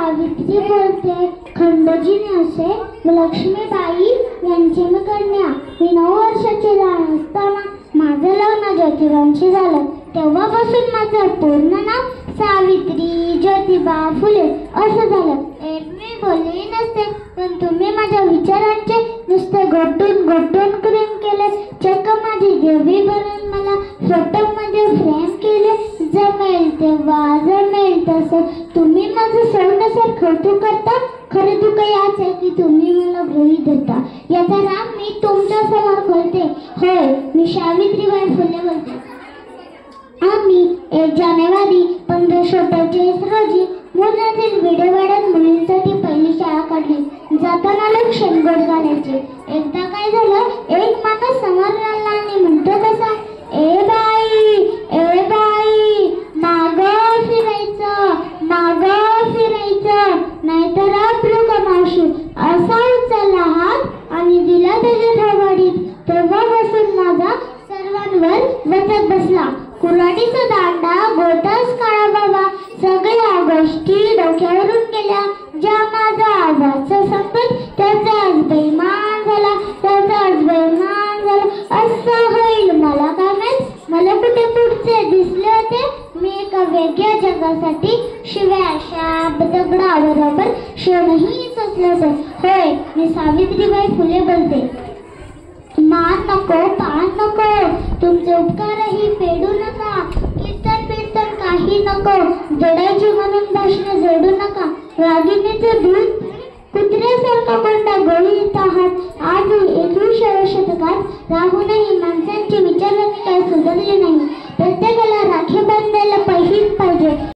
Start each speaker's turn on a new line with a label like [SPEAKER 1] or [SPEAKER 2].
[SPEAKER 1] सावित्री बोलते. खंडोजीने असे लक्ष्मीबाई यांची मी कन्या. मी 9 वर्षाची लहान असताना माझं लग्न ज्योतिबांशी झालं. तेव्हापासून माझं पूर्ण नाव सावित्री ज्योतिबा फुले असं झालं. मी बोलले नसते, पण तुम्ही माझ्या विचारांचे नुसते गोटून प्रेम केले. चक्क माझी देवी बनवून मला फोटोमध्ये फ्रेम केले. जमेल तेव्हा जमेल तसं तुम्ही माझं सोडण्यासार कौतुक करता. खरं दुःख याच आहे की तुम्ही मला गृहीत धरता. याचा राग मी तुमच्या समोर खोलते. होय, मी सावित्रीबाई फुले बोलते. आम्ही 1 जानेवारी 1547 रोजी मुलांतील विडेवाड्यात मुलींसाठी पहिली शाळा काढली. जाताना लोक शेंगोट घालायचे. एकदा काय झालं, एक माणूस समोर आला आणि म्हणतो कसा, ए बाई मागं फिरायचं नाहीतर आपलं कमाशी. असा उचलला हात आणि दिला त्याच्या थोबाडीत. तेव्हापासून माझा सर्वांवर वचक बसला. कुऱ्हाडीचा दांडा गोटाच काळा बाबा. सगळ्या गोष्टी डोक्यावरून गेल्या. ज्या माझा आजारचा संपत त्याचा आज बेईमान झाला. असं होईल मला काय माहित. मला कुठे पुढचे दिसले होते. मी एका वेगळ्या जगासाठी शिव्या शाप दगडाबरोबर शेणही सोसले होते. होय, मी सावित्रीबाई फुले बोलते. मान नको, पान नको, तुमचे उपकारही फेडू नका. कीर्तन काही नको. जडायची म्हणून भाषण जोडू नका. रागिणीचे दूध कुत्र्यासारखा कोंडा गळीत आहात. आज 21व्या शतकात राहूनही माणसांची विचारांनी काही सुधारले नाही. प्रत्येकाला राखी बांधायला